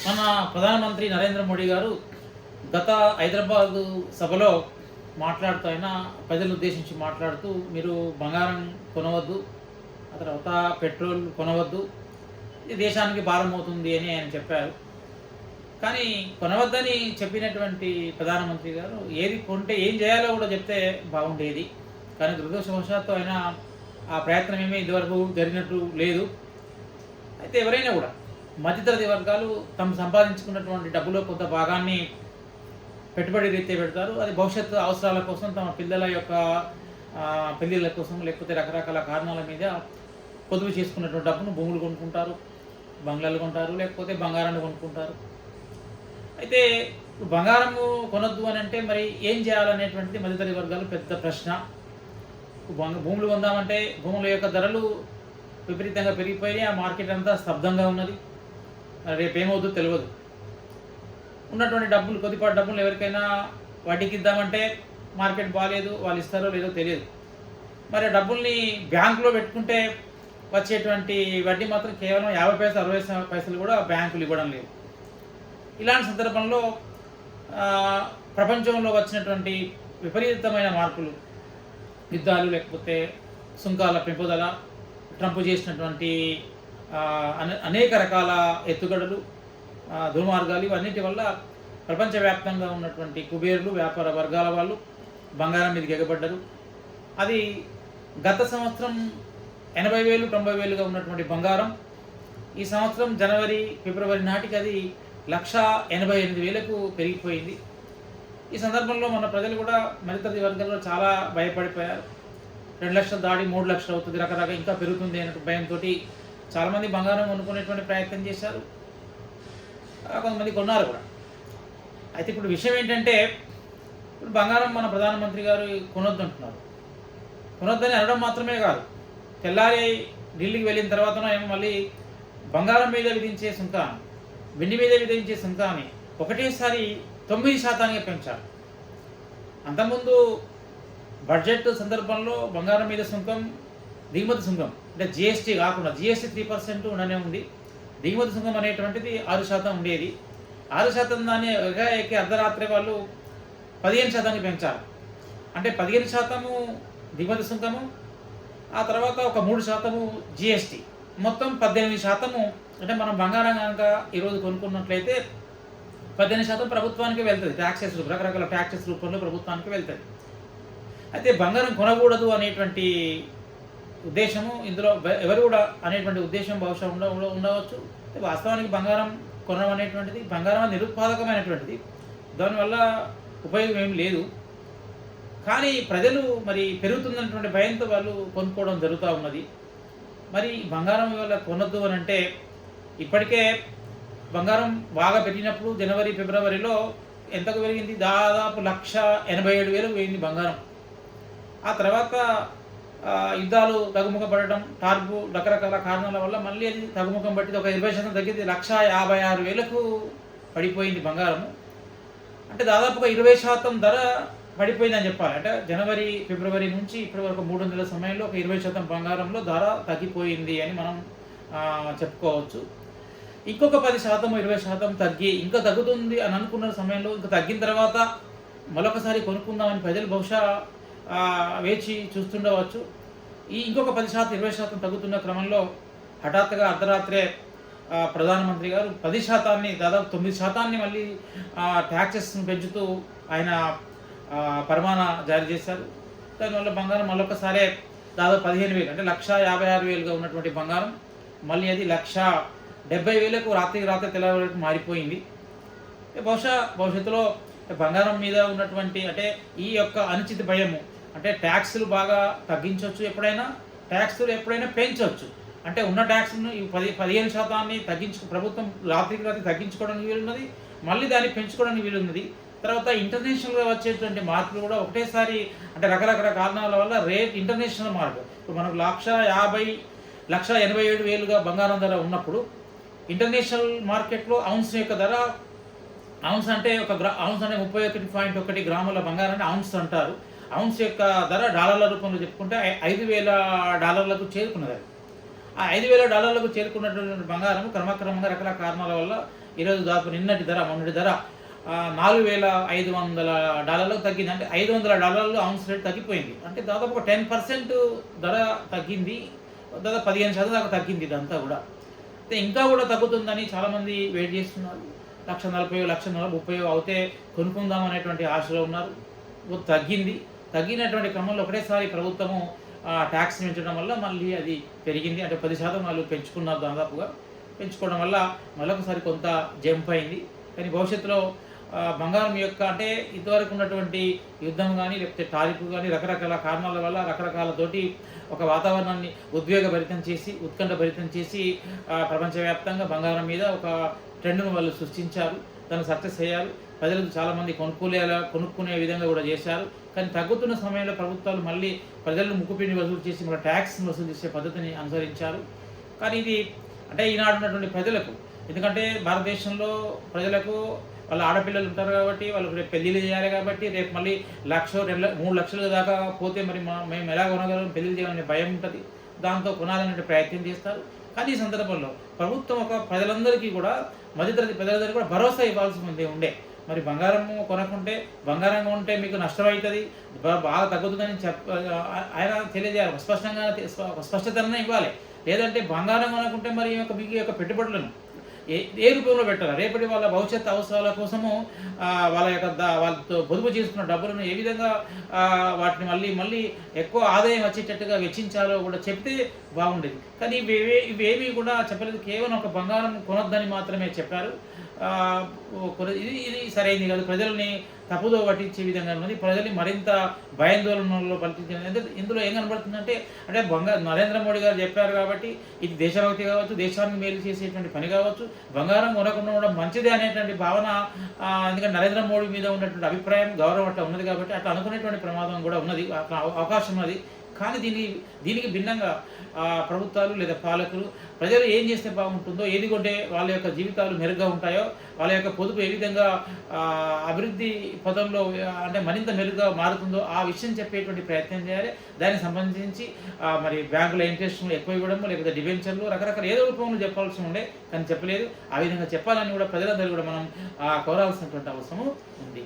మన ప్రధానమంత్రి నరేంద్ర మోడీ గారు గత హైదరాబాద్ సభలో మాట్లాడుతూ ప్రజలను ఉద్దేశించి మాట్లాడుతూ మీరు బంగారం కొనవద్దు, ఆ తర్వాత పెట్రోల్ కొనవద్దు, ఇది దేశానికి భారం అవుతుంది అని ఆయన చెప్పారు. కానీ కొనవద్దని చెప్పినటువంటి ప్రధానమంత్రి గారు ఏది కొంటే ఏం చేయాలో కూడా చెప్తే బాగుండేది. కానీ దురదృష్టవశాత్తు ఆయన ఆ ప్రయత్నం ఏమీ ఇదివరకు జరిగినట్టు లేదు. అయితే ఎవరైనా కూడా మధ్యతరగతి వర్గాలు తమ సంపాదించుకున్నటువంటి డబ్బులో కొంత భాగాన్ని పెట్టుబడి రీత్యా పెడతారు. అది భవిష్యత్తు అవసరాల కోసం, తమ పిల్లల యొక్క పెళ్ళిళ్ళ కోసం, లేకపోతే రకరకాల కారణాల మీద పొదుపు చేసుకున్నటువంటి డబ్బును భూములు కొనుక్కుంటారు, బంగ్లాలు కొంటారు, లేకపోతే బంగారాన్ని కొనుక్కుంటారు. అయితే బంగారము కొనొద్దు అని అంటే మరి ఏం చేయాలనేటువంటిది మధ్యతరగతి వర్గాలు పెద్ద ప్రశ్న. భూములు కొందామంటే భూముల యొక్క ధరలు విపరీతంగా పెరిగిపోయి ఆ మార్కెట్ అంతా స్తబ్దంగా ఉన్నది. రేపు ఏమవుతుందో తెలియదు. ఉన్నటువంటి డబ్బులు, కొద్దిపాటి డబ్బులు ఎవరికైనా వడ్డీకి ఇద్దామంటే మార్కెట్ బాగాలేదు, వాళ్ళు ఇస్తారో లేదో తెలియదు. మరి ఆ డబ్బుల్ని బ్యాంకులో పెట్టుకుంటే వచ్చేటువంటి వడ్డీ మాత్రం కేవలం 50 పైసలు 60 పైసలు కూడా బ్యాంకులు ఇవ్వడం లేదు. ఇలాంటి సందర్భంలో ప్రపంచంలో వచ్చినటువంటి విపరీతమైన మార్పులు, యుద్ధాలు, లేకపోతే సుంకాల పెంపుదల, ట్రంప్ చేసినటువంటి అనేక రకాల ఎత్తుగడలు, దుర్మార్గాలు, ఇవన్నిటి వల్ల ప్రపంచవ్యాప్తంగా ఉన్నటువంటి కుబేరులు, వ్యాపార వర్గాల వాళ్ళు బంగారం మీదకి ఎగబడ్డారు. అది గత సంవత్సరం 80,000 90,000గా ఉన్నటువంటి బంగారం ఈ సంవత్సరం జనవరి ఫిబ్రవరి నాటికి అది 1,88,000కు పెరిగిపోయింది. ఈ సందర్భంలో మన ప్రజలు కూడా మధ్యతరగతి వర్గాల్లో చాలా భయపడిపోయారు. 2 లక్షలు దాడి 3 లక్షలు అవుతుంది, రకరకాల ఇంకా పెరుగుతుంది అనే భయంతో చాలామంది బంగారం కొనుక్కునేటువంటి ప్రయత్నం చేశారు. కొంతమంది కొన్నారు కూడా. అయితే ఇప్పుడు విషయం ఏంటంటే, ఇప్పుడు బంగారం మన ప్రధానమంత్రి గారు కొనొద్దు అంటున్నారు. కొనొద్దని అనడం మాత్రమే కాదు, తెల్లారి ఢిల్లీకి వెళ్ళిన తర్వాతనో ఏమో మళ్ళీ బంగారం మీద విధించే సుంకాన్ని, వెండి మీద విధించే సుంకాన్ని ఒకటేసారి 9% పెంచారు. అంతకుముందు బడ్జెట్ సందర్భంలో బంగారం మీద సుంకం, దిగుమతి సుంకం అంటే జిఎస్టీ కాకుండా జిఎస్టీ 3% ఉండనే ఉంది. దిగుమతి సుంకం అనేటువంటిది 6% ఉండేది. 6% దాన్ని ఎక్కి అర్ధరాత్రి వాళ్ళు 15% పెంచారు. అంటే 15% దిగుమతి సుంకము, ఆ తర్వాత ఒక 3% జిఎస్టీ, మొత్తం 18%. అంటే మనం బంగారం కనుక ఈరోజు కొనుక్కున్నట్లయితే 18% ప్రభుత్వానికి వెళ్తుంది. ట్యాక్సెస్, రకరకాల ట్యాక్సెస్ రూపంలో ప్రభుత్వానికి వెళ్తుంది. అయితే బంగారం కొనకూడదు అనేటువంటి ఉద్దేశము ఇందులో ఎవరు కూడా అనేటువంటి ఉద్దేశం బహుశా ఉండవచ్చు. వాస్తవానికి బంగారం కొనడం అనేటువంటిది, బంగారం నిరుత్పాదకమైనటువంటిది, దానివల్ల ఉపయోగం ఏం లేదు. కానీ ప్రజలు మరి పెరుగుతున్నటువంటి భయంతో వాళ్ళు కొనుక్కోవడం జరుగుతూ ఉన్నది. మరి బంగారం వల్ల కొనొద్దు అని అంటే, ఇప్పటికే బంగారం బాగా పెరిగినప్పుడు జనవరి ఫిబ్రవరిలో ఎంతకు పెరిగింది? దాదాపు 1,87,000 పోయింది బంగారం. ఆ తర్వాత యుద్ధాలు తగ్గుముఖం పడడం, టార్పు, రకరకాల కారణాల వల్ల మళ్ళీ అది తగ్గుముఖం పట్టింది. ఒక 20% తగ్గింది, 1,56,000కు పడిపోయింది బంగారము. అంటే దాదాపుగా 20% ధర పడిపోయిందని చెప్పాలి. అంటే జనవరి ఫిబ్రవరి నుంచి ఇప్పటి వరకు 3 నెలల సమయంలో ఒక 20% బంగారంలో ధర తగ్గిపోయింది అని మనం చెప్పుకోవచ్చు. ఇంకొక 10% 20% తగ్గి ఇంకా తగ్గుతుంది అని అనుకున్న సమయంలో, ఇంకా తగ్గిన తర్వాత మరొకసారి కొనుక్కుందామని ప్రజలు బహుశా వేచి చూస్తుండవచ్చు. ఇంకొక 10% 20% తగ్గుతున్న క్రమంలో హఠాత్తుగా అర్ధరాత్రే ప్రధానమంత్రి గారు 10%, దాదాపు 9% మళ్ళీ ట్యాక్సెస్ను పెంచుతూ ఆయన పరమాన జారీ చేశారు. దానివల్ల బంగారం మళ్ళొకసారి దాదాపు 15,000, అంటే 1,56,000గా ఉన్నటువంటి బంగారం మళ్ళీ అది 1,70,000కు రాత్రికి రాత్రి తెల్లవారికి మారిపోయింది. బహుశా భవిష్యత్తులో బంగారం మీద ఉన్నటువంటి, అంటే ఈ యొక్క అనిశ్చిత భయము, అంటే ట్యాక్సులు బాగా తగ్గించవచ్చు, ఎప్పుడైనా ట్యాక్సులు ఎప్పుడైనా పెంచవచ్చు. అంటే ఉన్న ట్యాక్స్ను 15% ప్రభుత్వం రాత్రికి రాత్రి తగ్గించుకోవడానికి వీలున్నది, మళ్ళీ దాన్ని పెంచుకోవడానికి వీలున్నది. తర్వాత ఇంటర్నేషనల్గా వచ్చేటువంటి మార్పులు కూడా ఒకటేసారి, అంటే రకరకాల కారణాల వల్ల రేట్ ఇంటర్నేషనల్ మార్పు. ఇప్పుడు మనకు 1,87,000గా బంగారం ధర ఉన్నప్పుడు ఇంటర్నేషనల్ మార్కెట్లో ఔన్స్ యొక్క ధర, ఔన్స్ అంటే ఔన్స్ అంటే 31.1 గ్రాముల బంగారాన్ని ఔన్స్ అంటారు. ఔన్స్ యొక్క ధర డాలర్ల రూపంలో చెప్పుకుంటే $5,000 చేరుకున్నది. ఆ $5,000 చేరుకున్నటువంటి బంగారం క్రమక్రమంగా రకరకాల కారణాల వల్ల ఈరోజు దాదాపు నిన్నటి ధర మొన్నటి ధర $4,500 తగ్గింది. అంటే $500 ఔన్స్ రేట్ తగ్గిపోయింది. అంటే దాదాపు ఒక 10% ధర తగ్గింది. దాదాపు 15% దాకా తగ్గింది ఇదంతా కూడా. అయితే ఇంకా కూడా తగ్గుతుందని చాలామంది వెయిట్ చేస్తున్నారు. 1,40,000 1,30,000 అవుతే కొనుక్కుందాం అనేటువంటి ఆశలో ఉన్నారు. తగ్గింది. తగ్గినటువంటి క్రమంలో ఒకటేసారి ప్రభుత్వము ట్యాక్స్ పెంచడం వల్ల మళ్ళీ అది పెరిగింది. అంటే 10% వాళ్ళు పెంచుకున్నారు దాదాపుగా. పెంచుకోవడం వల్ల మరొకసారి కొంత జంప్ అయింది. కానీ భవిష్యత్తులో బంగారం యొక్క అంటే ఇంతవరకు ఉన్నటువంటి యుద్ధం కానీ లేకపోతే టారిఫ్ కానీ రకరకాల కారణాల వల్ల రకరకాలతోటి ఒక వాతావరణాన్ని ఉద్వేగభరితం చేసి ఉత్కంఠభరితం చేసి ప్రపంచవ్యాప్తంగా బంగారం మీద ఒక ట్రెండ్ను వాళ్ళు సృష్టించారు. దాన్ని సక్సెస్ అయ్యారు. ప్రజలు చాలామంది కొనుక్కునే విధంగా కూడా చేశారు. కానీ తగ్గుతున్న సమయంలో ప్రభుత్వాలు మళ్ళీ ప్రజలను ముక్కుపిండి వసూలు చేసి మన ట్యాక్స్ వసూలు చేసే పద్ధతిని అనుసరించారు. కానీ ఇది అంటే ఈనాడు ఉన్నటువంటి ప్రజలకు, ఎందుకంటే భారతదేశంలో ప్రజలకు వాళ్ళ ఆడపిల్లలు ఉంటారు కాబట్టి వాళ్ళకు రేపు పెళ్ళిళ్ళు చేయాలి కాబట్టి రేపు మళ్ళీ 1,00,000 3 లక్షల దాకా పోతే మరి మేము ఎలా కొనగలం, పెళ్ళిళ్ళు చేయాలనే భయం ఉంటుంది. దాంతో కొనాలనే ప్రయత్నం చేస్తారు. కానీ ఈ సందర్భంలో ప్రభుత్వం ఒక ప్రజలందరికీ కూడా మధ్యతరగతి ప్రజలందరికీ కూడా భరోసా ఇవ్వాల్సి ఉండే. మరి బంగారం కొనకుంటే బంగారం కొంటే మీకు నష్టమవుతుంది, బాగా తగ్గుతుందని ఆయన తెలియజేయాలి. స్పష్టతనే ఇవ్వాలి. లేదంటే బంగారం కొనకుంటే మరి మీకు యొక్క పెట్టుబడులను ఏ రూపంలో పెట్టాలి, రేపటి వాళ్ళ భవిష్యత్ అవసరాల కోసము వాళ్ళతో పొదుపు చేసుకున్న డబ్బులను ఏ విధంగా వాటిని మళ్ళీ ఎక్కువ ఆదాయం వచ్చేటట్టుగా వెచ్చించాలో కూడా చెప్తే బాగుండేది. కానీ ఇవేమీ కూడా చెప్పలేదు. కేవలం ఒక బంగారం కొనొద్దని మాత్రమే చెప్పారు. ఇది సరైనది కాదు. ప్రజల్ని తప్పుదో పట్టించే విధంగా ఉన్నది. ప్రజల్ని మరింత భయాందోళనలో పట్టించే ఇందులో ఏం కనబడుతుందంటే నరేంద్ర మోడీ గారు చెప్పారు కాబట్టి ఇది దేశభక్తి కావచ్చు, దేశానికి మేలు చేసేటువంటి పని కావచ్చు, బంగారం కొనకుండా ఉండడం మంచిదే అనేటువంటి భావన, ఎందుకంటే నరేంద్ర మోడీ మీద ఉన్నటువంటి అభిప్రాయం గౌరవం అట్లా ఉన్నది కాబట్టి అట్లా అనుకునేటువంటి ప్రమాదం కూడా ఉన్నది, అవకాశం ఉన్నది. కానీ దీనికి భిన్నంగా ప్రభుత్వాలు లేదా పాలకులు ప్రజలు ఏం చేస్తే బాగుంటుందో, ఏది కొంటే వాళ్ళ యొక్క జీవితాలు మెరుగ్గా ఉంటాయో, వాళ్ళ యొక్క పొదుపు ఏ విధంగా అభివృద్ధి పదంలో అంటే మరింత మెరుగ్గా మారుతుందో ఆ విషయం చెప్పేటువంటి ప్రయత్నం చేయాలి. దానికి సంబంధించి మరి బ్యాంకుల ఇంట్రెస్ట్ ఎక్కువ ఇవ్వడము, లేకపోతే డిబెంచర్లు రకరకాల ఏదో రూపంలో చెప్పాల్సి ఉండే, కానీ చెప్పలేదు. ఆ విధంగా చెప్పాలని కూడా ప్రజలందరూ కూడా మనం కోరాల్సినటువంటి అవసరం ఉంది.